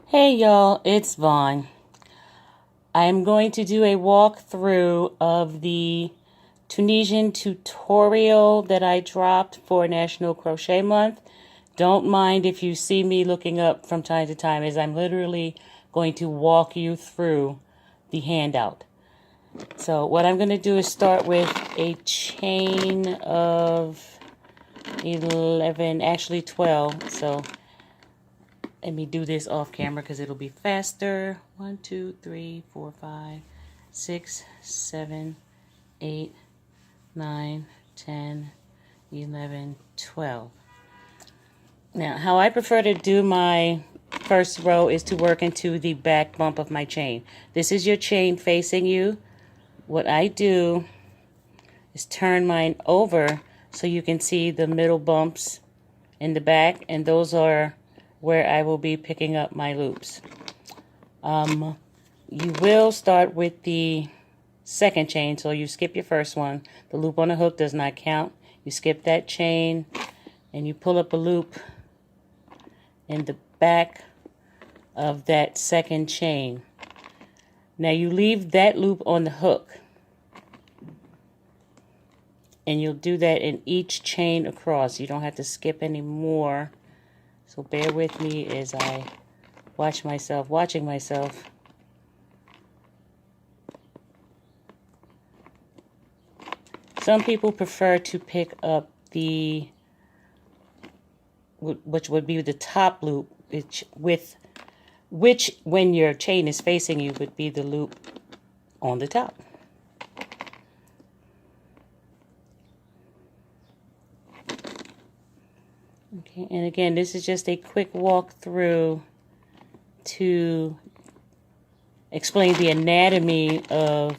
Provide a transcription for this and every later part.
Hey y'all, it's Vaughn. I'm going to do a walkthrough of the Tunisian tutorial that I dropped for National Crochet Month. Don't mind if you see me looking up from time to time, as I'm literally going to walk you through the handout. So what I'm going to do is start with a chain of 11, actually 12. So let me do this off camera because it'll be faster. 1, 2, 3, 4, 5, 6, 7, 8, 9, 10, 11, 12. Now, how I prefer to do my first row is to work into the back bump of my chain. This is your chain facing you. What I do is turn mine over so you can see the middle bumps in the back, and those are where I will be picking up my loops. You will start with the second chain, so you skip your first one. The loop on the hook does not count. You skip that chain and you pull up a loop in the back of that second chain. Now you leave that loop on the hook, and you'll do that in each chain across. You don't have to skip any more. So bear with me as I watching myself. Some people prefer to pick up the, which would be the top loop, which when your chain is facing you would be the loop on the top. Okay, and again, this is just a quick walkthrough to explain the anatomy of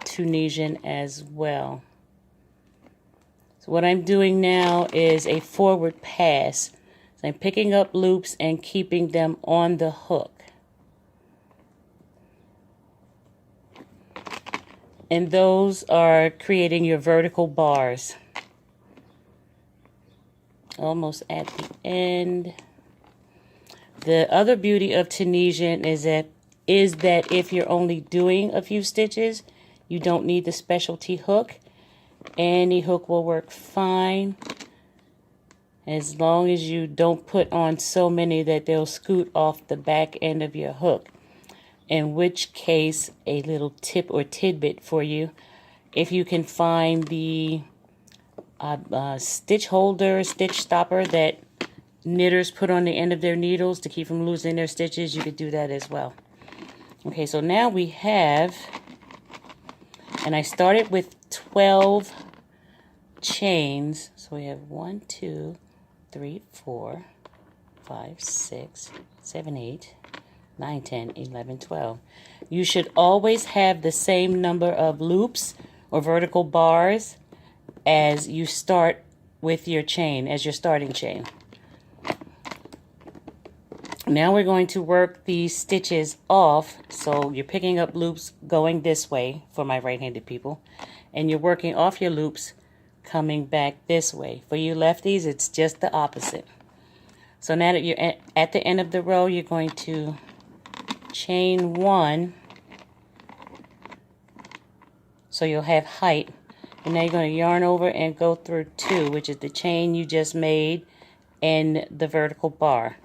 Tunisian as well. So what I'm doing now is a forward pass. So I'm picking up loops and keeping them on the hook. And those are creating your vertical bars. Almost at the end. The other beauty of Tunisian is that if you're only doing a few stitches, you don't need the specialty hook. Any hook will work fine, as long as you don't put on so many that they'll scoot off the back end of your hook. In which case, a little tip or tidbit for you: if you can find the stitch holder, stitch stopper that knitters put on the end of their needles to keep from losing their stitches, you could do that as well. Okay, so now we have, and I started with 12 chains. So we have 1, 2, 3, 4, 5, 6, 7, 8, 9, 10, 11, 12. You should always have the same number of loops or vertical bars as you start with your chain, as your starting chain. Now we're going to work these stitches off. So you're picking up loops going this way for my right-handed people, and you're working off your loops coming back this way. For you lefties, it's just the opposite. So now that you're at the end of the row, you're going to chain 1, so you'll have height. And now you're going to yarn over and go through 2, which is the chain you just made and the vertical bar.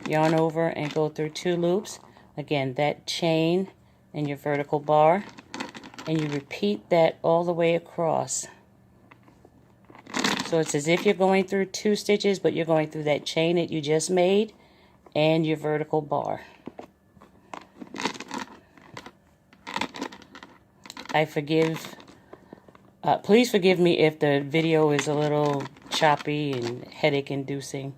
Yarn over and go through 2 loops. Again, that chain and your vertical bar. And you repeat that all the way across. So it's as if you're going through 2 stitches, but you're going through that chain that you just made and your vertical bar. Please forgive me if the video is a little choppy and headache-inducing.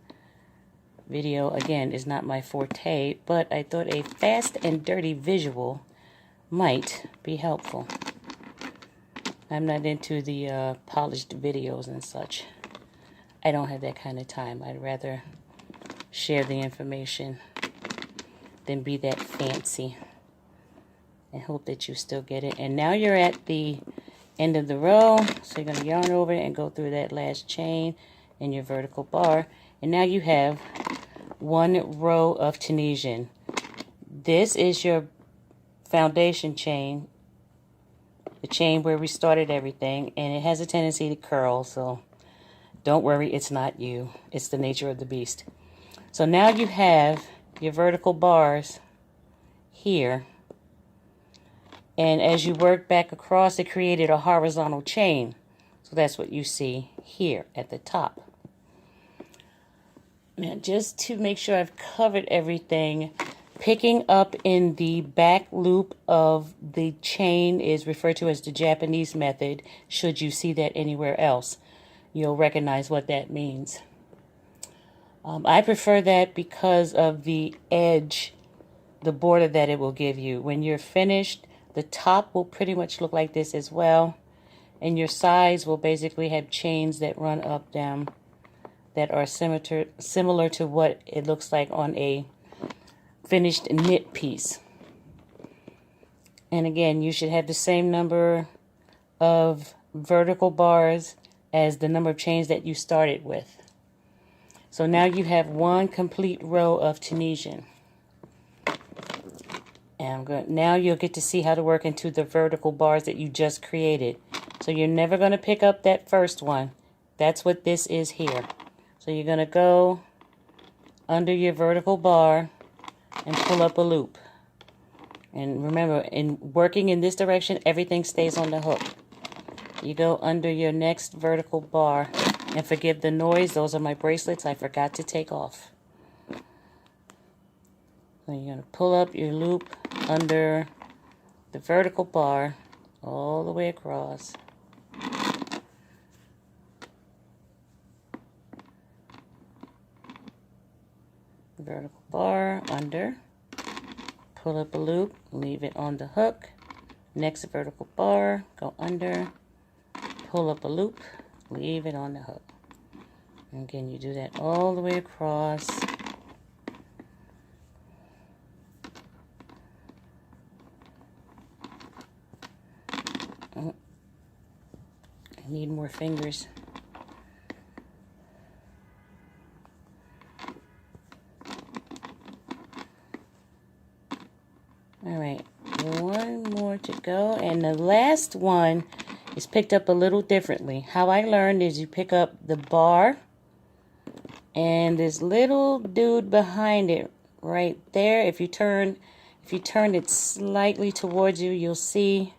Video, again, is not my forte, but I thought a fast and dirty visual might be helpful. I'm not into the polished videos and such. I don't have that kind of time. I'd rather share the information than be that fancy. And hope that you still get it. And now you're at the end of the row, so you're going to yarn over and go through that last chain and your vertical bar, and now you have 1 row of Tunisian. This is your foundation chain, the chain where we started everything, and it has a tendency to curl, so don't worry, it's not you. It's the nature of the beast. So now you have your vertical bars here, and as you work back across, it created a horizontal chain. So that's what you see here at the top. Now, just to make sure I've covered everything, picking up in the back loop of the chain is referred to as the Japanese method. Should you see that anywhere else, you'll recognize what that means. I prefer that because of the edge, the border that it will give you. When you're finished, the top will pretty much look like this as well. And your sides will basically have chains that run up down that are similar to what it looks like on a finished knit piece. And again, you should have the same number of vertical bars as the number of chains that you started with. So now you have one complete row of Tunisian. And now you'll get to see how to work into the vertical bars that you just created. So you're never going to pick up that first one. That's what this is here. So you're going to go under your vertical bar and pull up a loop. And remember, in working in this direction, everything stays on the hook. You go under your next vertical bar, and forgive the noise, those are my bracelets I forgot to take off. So you're going to pull up your loop under the vertical bar all the way across. Vertical bar under, pull up a loop, leave it on the hook. Next vertical bar, go under, pull up a loop, leave it on the hook. And again, you do that all the way across. I need more fingers. Alright, one more to go, and the last one is picked up a little differently. How I learned is you pick up the bar and this little dude behind it right there. If you turn it slightly towards you, you'll see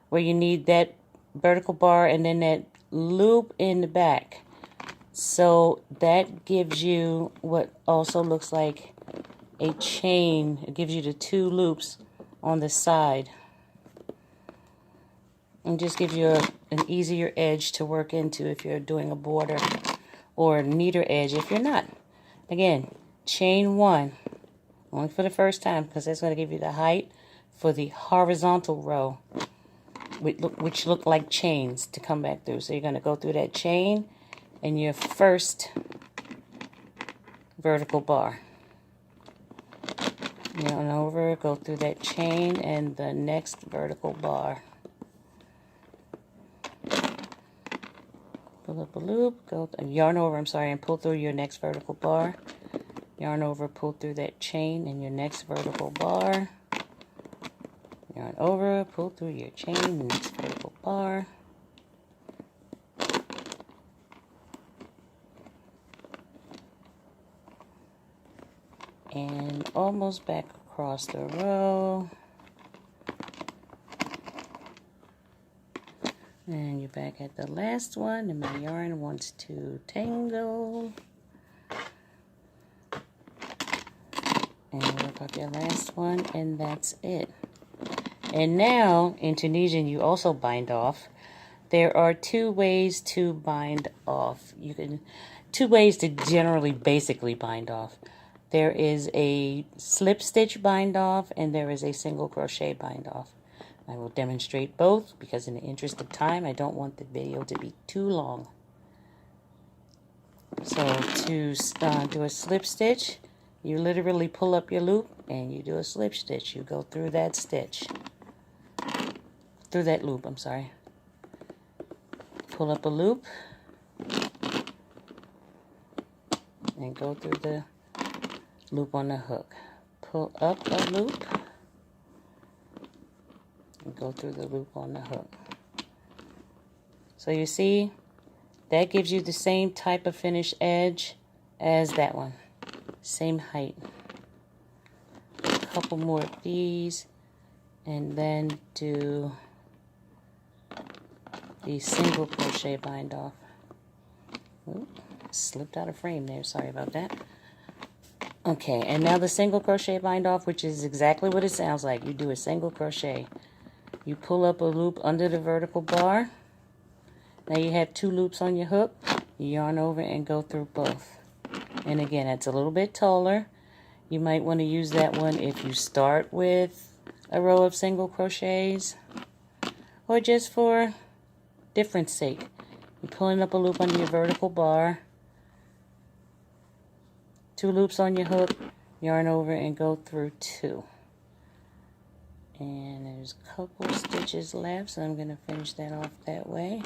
where you need that vertical bar and then that loop in the back. So that gives you what also looks like a chain. It gives you the two loops on the side and just gives you an easier edge to work into if you're doing a border, or a neater edge if you're not. Again, chain one only for the first time, because that's going to give you the height for the horizontal row, which look like chains to come back through. So you're going to go through that chain and your first vertical bar. Yarn over, go through that chain and the next vertical bar. Pull up a loop, yarn over, and pull through your next vertical bar. Yarn over, pull through that chain and your next vertical bar. Yarn over, pull through your chain, next vertical bar. And almost back across the row. And you're back at the last one, and my yarn wants to tangle. And work up your last one, and that's it. And now, in Tunisian, you also bind off. There are two ways to bind off. Two ways to generally, basically bind off. There is a slip stitch bind off, and there is a single crochet bind off. I will demonstrate both because in the interest of time, I don't want the video to be too long. So to do a slip stitch, you literally pull up your loop and you do a slip stitch. You go through that stitch. Through that loop, I'm sorry. Pull up a loop and go through the loop on the hook. pull up a loop and go through the loop on the hook. So you see, that gives you the same type of finished edge as that one. Same height. A couple more of these, and then do the single crochet bind off. Ooh, slipped out of frame there, sorry about that. Okay, and now the single crochet bind off, which is exactly what it sounds like. You do a single crochet. You pull up a loop under the vertical bar. Now you have 2 loops on your hook. You yarn over and go through both. And again, it's a little bit taller. You might want to use that one if you start with a row of single crochets, or just for difference sake. You're pulling up a loop under your vertical bar, 2 loops on your hook, yarn over and go through 2. And there's a couple stitches left, so I'm going to finish that off that way.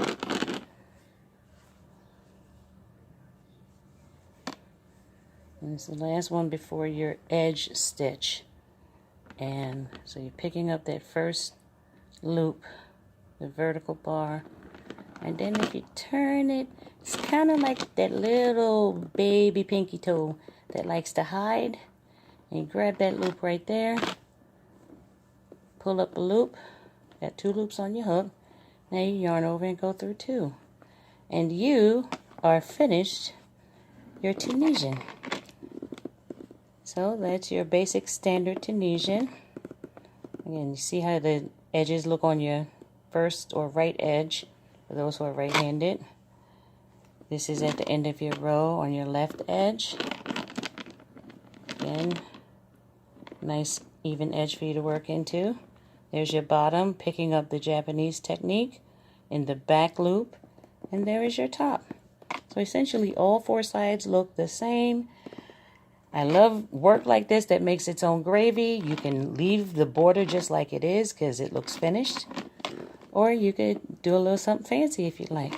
And it's the last one before your edge stitch. And so you're picking up that first loop, the vertical bar, and then if you turn it, it's kind of like that little baby pinky toe that likes to hide. And you grab that loop right there, pull up a loop, got 2 loops on your hook. Now you yarn over and go through 2. And you are finished your Tunisian. So that's your basic standard Tunisian. Again, you see how the edges look on your first or right edge for those who are right-handed. This is at the end of your row on your left edge. Again, nice even edge for you to work into. There's your bottom, picking up the Japanese technique in the back loop, and there is your top. So essentially all 4 sides look the same. I love work like this that makes its own gravy. You can leave the border just like it is because it looks finished. Or you could do a little something fancy if you'd like.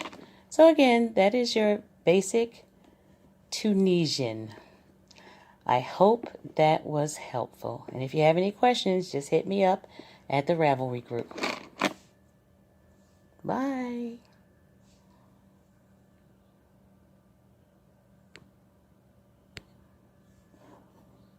So again, that is your basic Tunisian. I hope that was helpful. And if you have any questions, just hit me up at the Ravelry group. Bye.